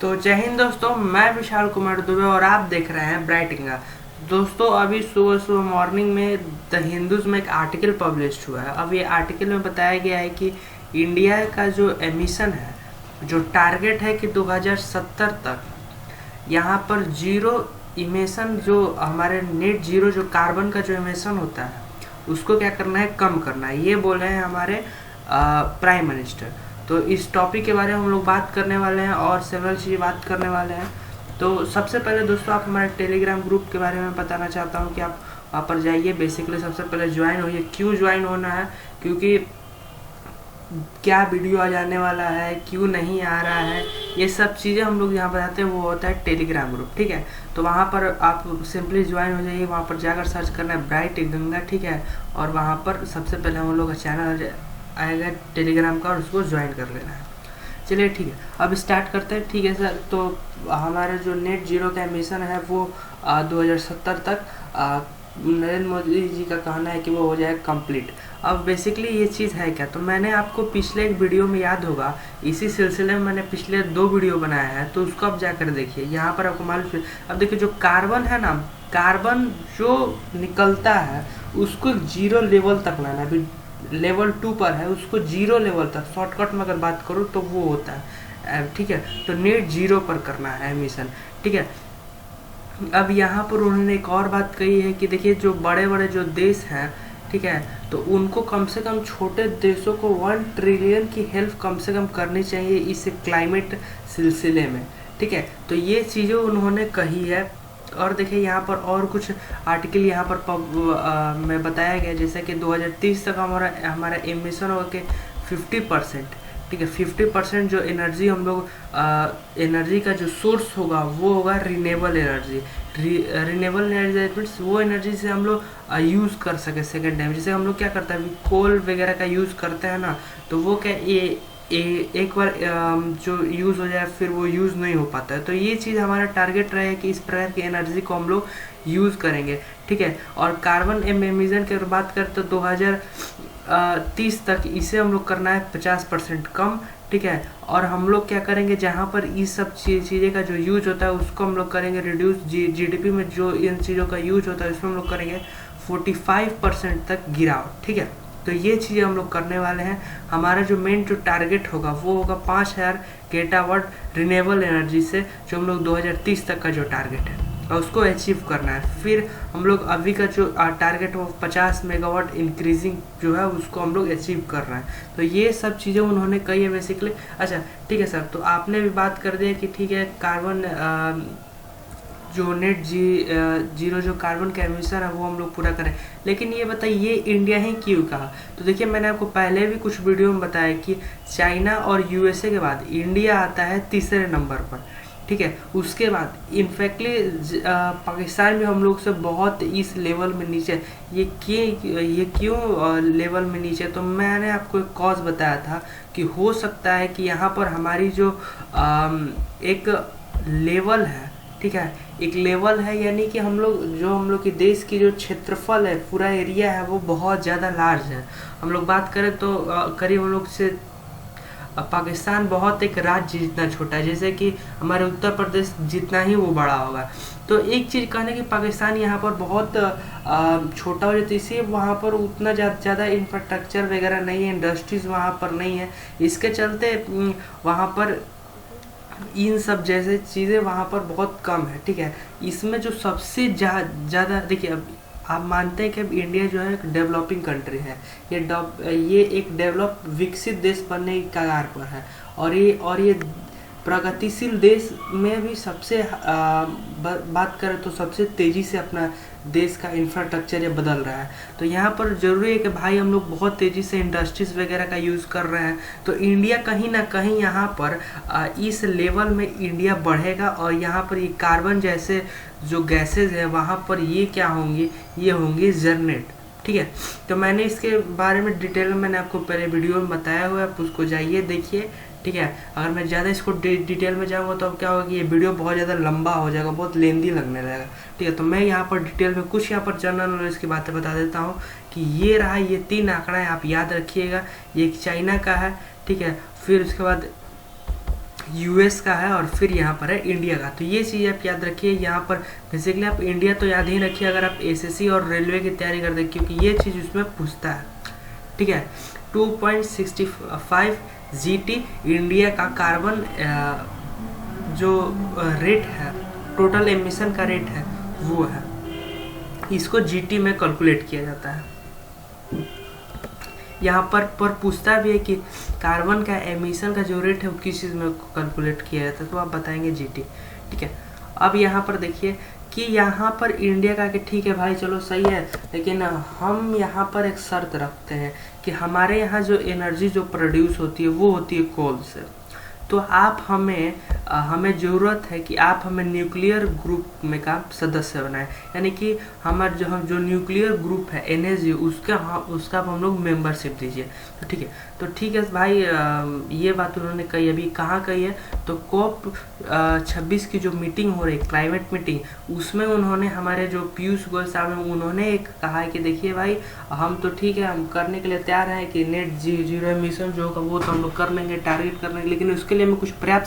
तो जय हिंद दोस्तों, मैं विशाल कुमार दुबे और आप देख रहे हैं ब्राइट इंडिया। दोस्तों अभी सुबह सुबह मॉर्निंग में द हिंदूज में एक आर्टिकल पब्लिश हुआ है। अब ये आर्टिकल में बताया गया है कि इंडिया का जो एमिशन है, जो टारगेट है कि 2070 तक यहाँ पर जीरो इमिशन, जो हमारे नेट जीरो जो कार्बन का जो इमिशन होता है उसको क्या करना है, कम करना है। ये बोल रहे हैं हमारे प्राइम मिनिस्टर। तो इस टॉपिक के बारे में हम लोग बात करने वाले हैं और सेवरल चीज़ें बात करने वाले हैं। तो सबसे पहले दोस्तों आप हमारे टेलीग्राम ग्रुप के बारे में बताना चाहता हूँ कि आप वहाँ पर जाइए। बेसिकली सबसे पहले ज्वाइन होइए। क्यों ज्वाइन होना है? क्योंकि क्या वीडियो आ जाने वाला है, क्यों नहीं आ रहा है, ये सब चीज़ें हम लोग यहाँ बताते हैं। वो होता है टेलीग्राम ग्रुप, ठीक है। तो वहाँ पर आप सिंपली ज्वाइन हो जाइए। वहाँ पर जाकर सर्च करना है ब्राइट गंगा, ठीक है। और वहाँ पर सबसे पहले हम लोग का चैनल आएगा टेलीग्राम का और उसको ज्वाइन कर लेना है। चलिए ठीक है, अब स्टार्ट करते हैं। ठीक है सर, तो हमारा जो नेट जीरो का मिशन है वो 2070 तक नरेंद्र मोदी जी का कहना है कि वो हो जाए कंप्लीट। अब बेसिकली ये चीज़ है क्या, तो मैंने आपको पिछले एक वीडियो में याद होगा, इसी सिलसिले में मैंने पिछले 2 वीडियो बनाया है, तो उसको आप जाकर देखिए। यहाँ पर आपको मालूम। अब देखिए जो कार्बन है ना, कार्बन जो निकलता है उसको जीरो लेवल तक लाना। अभी लेवल 2 पर है, उसको जीरो लेवल तक, शॉर्टकट में अगर बात करूँ तो वो होता है, ठीक है। तो नेट जीरो पर करना है मिशन, ठीक है। अब यहाँ पर उन्होंने एक और बात कही है कि देखिए जो बड़े बड़े जो देश हैं, ठीक है, तो उनको कम से कम छोटे देशों को 1 ट्रिलियन की हेल्प कम से कम करनी चाहिए इस क्लाइमेट सिलसिले में, ठीक है। तो ये चीज़ें उन्होंने कही है। और देखिए यहाँ पर और कुछ आर्टिकल यहाँ पर में बताया गया, जैसे कि 2030 तक हमारा एमिशन होगा कि 50%, ठीक है। 50% जो एनर्जी हम लोग एनर्जी का जो सोर्स होगा वो होगा renewable energy. Renewable energy means वो एनर्जी से हम लोग यूज़ कर सके सेकेंड टाइम। जैसे हम लोग क्या करते हैं, कोल वगैरह का यूज़ करते हैं ना, तो वो क्या एक बार जो यूज़ हो जाए फिर वो यूज़ नहीं हो पाता है। तो ये चीज़ हमारा टारगेट रहे कि इस प्रकार की एनर्जी को हम लोग यूज़ करेंगे, ठीक है। और कार्बन एमिशन की अगर बात करें तो 2030 तक इसे हम लोग करना है 50% कम, ठीक है। और हम लोग क्या करेंगे, जहाँ पर इस सब चीज़ें का जो यूज होता है उसको हम लोग करेंगे रिड्यूस। जीडीपी में जो इन चीज़ों का यूज होता है उसमें हम लोग करेंगे 45% तक गिरावट, ठीक है। तो ये चीज़ें हम लोग करने वाले हैं। हमारा जो मेन जो टारगेट होगा वो होगा 5000 गीगावाट रिन्यूएबल एनर्जी से, जो हम लोग 2030 तक का जो टारगेट है और उसको अचीव करना है। फिर हम लोग अभी का जो टारगेट वो 50 मेगावाट इंक्रीजिंग जो है उसको हम लोग अचीव कर रहे हैं। तो ये सब चीज़ें उन्होंने कही है बेसिकली। अच्छा ठीक है सर, तो आपने भी बात कर दिया कि ठीक है कार्बन जो नेट जीरो जो कार्बन का एमिशन है वो हम लोग पूरा करें। लेकिन ये बताइए ये इंडिया ही क्यों कहा? तो देखिए मैंने आपको पहले भी कुछ वीडियो में बताया कि चाइना और यूएसए के बाद इंडिया आता है तीसरे नंबर पर, ठीक है। उसके बाद इनफैक्टली पाकिस्तान भी हम लोग से बहुत इस लेवल में नीचे। ये क्यों लेवल में नीचे? तो मैंने आपको एक कॉज बताया था कि हो सकता है कि यहाँ पर हमारी जो एक लेवल है, ठीक है, एक लेवल है, यानी कि हम लोग के देश की जो क्षेत्रफल है, पूरा एरिया है, वो बहुत ज़्यादा लार्ज है। हम लोग बात करें तो करीब हम लोग से पाकिस्तान बहुत एक राज्य जितना छोटा है, जैसे कि हमारे उत्तर प्रदेश जितना ही वो बड़ा होगा। तो एक चीज़ कहने कि पाकिस्तान यहाँ पर बहुत छोटा हो जाता है, इसलिए वहाँ पर उतना ज़्यादा इंफ्रास्ट्रक्चर वगैरह नहीं है, इंडस्ट्रीज़ वहाँ पर नहीं है। इसके चलते वहाँ पर इन सब जैसे चीज़ें वहाँ पर बहुत कम है, ठीक है। इसमें जो सबसे ज़्यादा देखिए, अब आप मानते हैं कि अब इंडिया जो है एक डेवलपिंग कंट्री है, ये एक डेवलप विकसित देश बनने की कगार पर है। और ये प्रगतिशील देश में भी सबसे बात करें तो सबसे तेज़ी से अपना देश का इंफ्रास्ट्रक्चर ये बदल रहा है। तो यहाँ पर ज़रूरी है कि भाई हम लोग बहुत तेज़ी से इंडस्ट्रीज़ वगैरह का यूज़ कर रहे हैं। तो इंडिया कहीं ना कहीं यहाँ पर इस लेवल में इंडिया बढ़ेगा। और यहाँ पर ये कार्बन जैसे जो गैसेज है वहाँ पर ये क्या होंगी, ये होंगी जनरेट, ठीक है। तो मैंने इसके बारे में डिटेल में मैंने आपको पहले वीडियो में बताया हुआ है, आप उसको जाइए देखिए, ठीक है। अगर मैं ज़्यादा इसको डिटेल में जाऊँगा तो अब क्या होगा कि ये वीडियो बहुत ज़्यादा लंबा हो जाएगा, बहुत लेंदी लगने लगेगा, ठीक है। तो मैं यहाँ पर डिटेल में कुछ यहाँ पर जनरल नॉलेज की बातें बता देता हूँ कि ये रहा, ये 3 आंकड़ा है, आप याद रखिएगा। ये चाइना का है, ठीक है। फिर उसके बाद यूएस का है और फिर यहाँ पर है इंडिया का। तो ये चीज़ आप याद रखिए। यहाँ पर बेसिकली आप इंडिया तो याद ही रखिए अगर आप एसएससी और रेलवे की तैयारी करते हैं, क्योंकि ये चीज़ उसमें पूछता है। ठीक है, 2.65 जीटी इंडिया का कार्बन जो रेट है, टोटल एमिशन का रेट है वो है, इसको जीटी में कैलकुलेट किया जाता है। यहाँ पर पूछता भी है कि कार्बन का एमिशन का जो रेट है वो किस चीज़ में कैलकुलेट किया जाता है, तो आप बताएंगे जीटी। ठीक है, अब यहाँ पर देखिए कि यहाँ पर इंडिया का कि ठीक है भाई चलो सही है, लेकिन हम यहाँ पर एक शर्त रखते हैं कि हमारे यहाँ जो एनर्जी जो प्रोड्यूस होती है वो होती है कोल से। तो आप हमें ज़रूरत है कि आप हमें न्यूक्लियर ग्रुप में का सदस्य बनाएं, यानी कि हम जो न्यूक्लियर ग्रुप है एनएसजी उसका हम लोग मेंबरशिप दीजिए। तो ठीक है भाई, ये बात उन्होंने कही। अभी कहाँ कही है, तो COP 26 की जो मीटिंग हो रही है, क्लाइमेट मीटिंग, उसमें उन्होंने हमारे जो पीयूष गोयल साहब हैं उन्होंने एक कहा है कि देखिए भाई हम तो ठीक है, हम करने के लिए तैयार हैं कि नेट जीरो एमिशन जो होगा वो तो हम लोग कर लेंगे, टारगेट कर लेंगे, लेकिन उसके लिए हमें कुछ पर्याप्त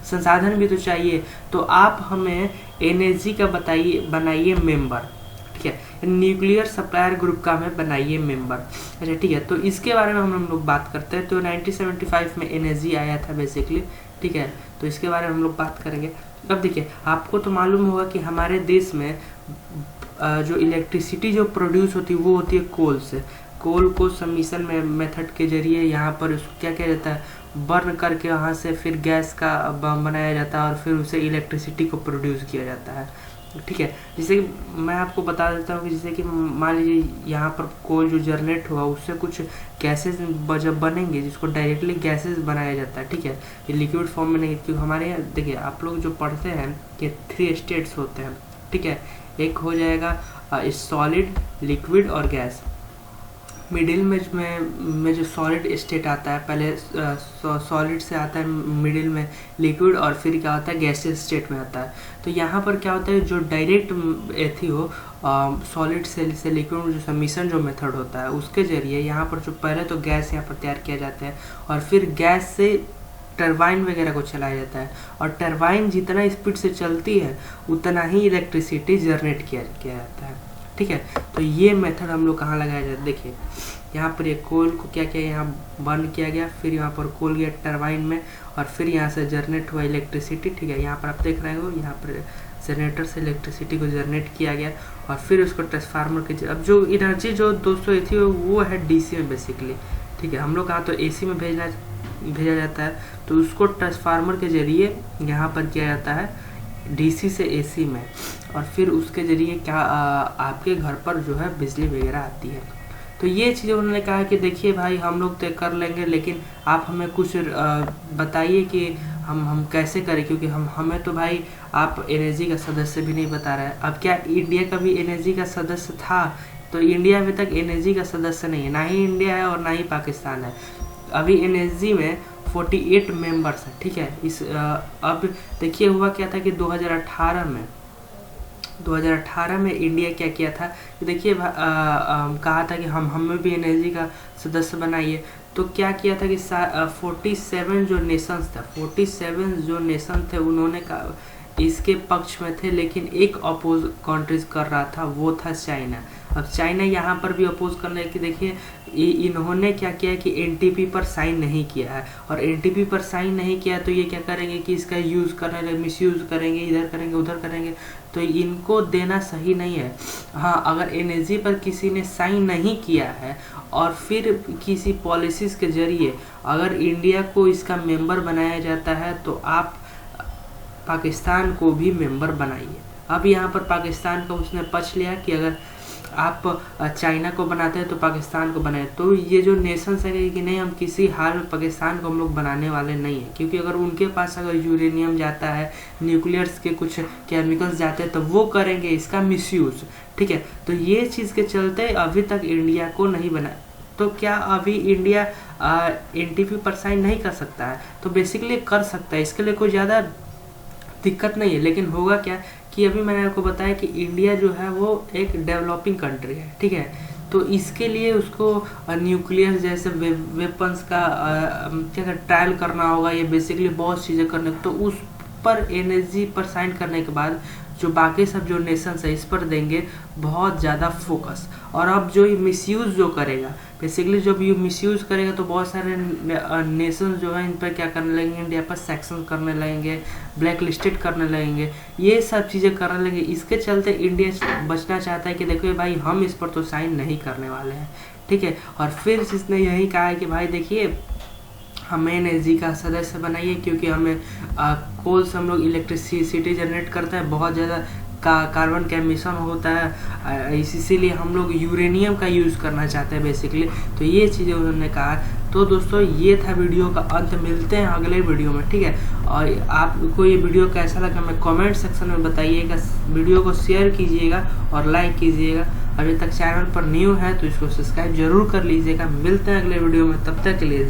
संसाधन भी तो चाहिए। तो आप हमें एनर्जी का बनाइए मेंबर। ठीक है, न्यूक्लियर सप्लायर ग्रुप का हमें बनाइए मेंबर। अच्छा ठीक है, तो इसके बारे में हम लोग बात करते हैं। तो 1975 में एनर्जी आया था बेसिकली। ठीक है, तो इसके बारे में हम लोग बात करेंगे। अब देखिए, आपको तो मालूम होगा कि हमारे देश में जो इलेक्ट्रिसिटी जो प्रोड्यूस होती है वो होती है कोल से। कोल को सबमिशन मेथड के जरिए यहाँ पर उसको क्या किया जाता है, बर्न करके वहाँ से फिर गैस का बम बनाया जाता है और फिर उसे इलेक्ट्रिसिटी को प्रोड्यूस किया जाता है। ठीक है, जैसे कि मैं आपको बता देता हूँ कि जैसे कि मान लीजिए यहाँ पर कोल जो जनरेट हुआ उससे कुछ गैसेज जब बनेंगे जिसको डायरेक्टली गैसेज बनाया जाता है। ठीक है, ये लिक्विड फॉर्म में नहीं, क्योंकि हमारे यहाँ देखिए आप लोग जो पढ़ते हैं कि 3 स्टेट्स होते हैं। ठीक है, एक हो जाएगा सॉलिड, लिक्विड और गैस। मिडिल में जो सॉलिड स्टेट आता है, पहले सॉलिड से आता है, मिडिल में लिक्विड और फिर क्या होता है गैसियस स्टेट में आता है। तो यहाँ पर क्या होता है, जो डायरेक्ट एथी हो सॉलिड से लिक्विड में जो सबमिशन जो मेथड होता है उसके जरिए यहाँ पर जो पहले तो गैस यहाँ पर तैयार किया जाता है और फिर गैस से टरबाइन वगैरह को चलाया जाता है, और टरबाइन जितना स्पीड से चलती है उतना ही इलेक्ट्रिसिटी जनरेट किया जाता है। ठीक है, तो ये मेथड हम लोग कहाँ लगाया जाता है, देखिए यहाँ पर ये कोल को क्या किया, यहाँ बर्न किया गया, फिर यहाँ पर कोल गया टरबाइन में और फिर यहाँ से जनरेट हुआ इलेक्ट्रिसिटी। ठीक है, यहाँ पर आप देख रहे हो यहाँ पर जनरेटर से इलेक्ट्रिसिटी को जनरेट किया गया और फिर उसको ट्रांसफार्मर के, अब जो एनर्जी जो 200 थी वो है डीसी में बेसिकली। ठीक है, हम लोग कहाँ तो एसी में भेजा जाता है, तो उसको ट्रांसफार्मर के जरिए यहाँ पर किया जाता है डीसी से एसी में, और फिर उसके जरिए क्या आपके घर पर जो है बिजली वगैरह आती है। तो ये चीज़ें उन्होंने कहा कि देखिए भाई हम लोग तय कर लेंगे, लेकिन आप हमें कुछ बताइए कि हम कैसे करें, क्योंकि हमें तो भाई आप एनर्जी का सदस्य भी नहीं बता रहे हैं। अब क्या इंडिया का भी एनर्जी का सदस्य था, तो इंडिया अभी तक एनर्जी का सदस्य नहीं है, ना ही इंडिया है और ना ही पाकिस्तान है। अभी एनर्जी में 48 मेंबर्स हैं। ठीक है, अब देखिए हुआ क्या था कि 2018 में इंडिया क्या किया था कि देखिए कहा था कि हमें भी एनर्जी का सदस्य बनाइए। तो क्या किया था कि 47 जो नेशन थे उन्होंने इसके पक्ष में थे, लेकिन एक अपोज कंट्रीज कर रहा था, वो था चाइना। अब चाइना यहाँ पर भी अपोज करने की, देखिए इन्होंने क्या किया कि एनटीपी पर साइन नहीं किया है, और एनटीपी पर साइन नहीं किया तो ये क्या करेंगे कि इसका यूज़ करने लगे, मिसयूज़ करेंगे, इधर करेंगे उधर करेंगे, तो इनको देना सही नहीं है। हाँ, अगर एनर्जी पर किसी ने साइन नहीं किया है और फिर किसी पॉलिसीज़ के जरिए अगर इंडिया को इसका मेंबर बनाया जाता है तो आप पाकिस्तान को भी मेंबर बनाइए। अब यहाँ पर पाकिस्तान का उसने पक्ष लिया कि अगर आप चाइना को बनाते हैं तो पाकिस्तान को बनाए, तो ये जो नेशंस है कि नहीं हम किसी हाल में पाकिस्तान को हम लोग बनाने वाले नहीं हैं, क्योंकि अगर उनके पास अगर यूरेनियम जाता है, न्यूक्लियर्स के कुछ केमिकल्स जाते हैं तो वो करेंगे इसका मिसयूज। ठीक है, तो ये चीज़ के चलते अभी तक इंडिया को नहीं बना। तो क्या अभी इंडिया एनटीपी पर साइन नहीं कर सकता है? तो बेसिकली कर सकता है, इसके लिए कोई ज़्यादा दिक्कत नहीं है। लेकिन होगा क्या कि अभी मैंने आपको बताया कि इंडिया जो है वो एक डेवलपिंग कंट्री है। ठीक है, तो इसके लिए उसको न्यूक्लियर जैसे वेपन्स का क्या ट्रायल करना होगा, ये बेसिकली बहुत चीज़ें करने, तो उस पर एनर्जी पर साइन करने के बाद जो बाकी सब जो नेशंस है इस पर देंगे बहुत ज़्यादा फोकस। और अब जो मिसयूज़ जो करेगा, बेसिकली जब ये मिसयूज़ करेगा तो बहुत सारे नेशंस जो है इन पर क्या करने लगेंगे, इंडिया पर सेक्शन करने लगेंगे, ब्लैक लिस्टेड करने लगेंगे, ये सब चीज़ें करने लगेंगे। इसके चलते इंडिया बचना चाहता है कि देखो भाई हम इस पर तो साइन नहीं करने वाले हैं, ठीक है। और फिर इसने यही कहा है कि भाई देखिए हमें एनर्जी का सदस्य बनाइए, क्योंकि हमें कोल से हम लोग इलेक्ट्रिसिटी जनरेट करते हैं, बहुत ज़्यादा कार्बन का एमिशन होता है, इसीलिए हम लोग यूरेनियम का यूज़ करना चाहते हैं बेसिकली। तो ये चीज़ें उन्होंने कहा। तो दोस्तों ये था वीडियो का अंत, मिलते हैं अगले वीडियो में, ठीक है। और आपको ये वीडियो कैसा लगा मैं कमेंट सेक्शन में बताइएगा, वीडियो को शेयर कीजिएगा और लाइक कीजिएगा। अभी तक चैनल पर न्यू है तो इसको सब्सक्राइब जरूर कर लीजिएगा। मिलते हैं अगले वीडियो में, तब तक के लिए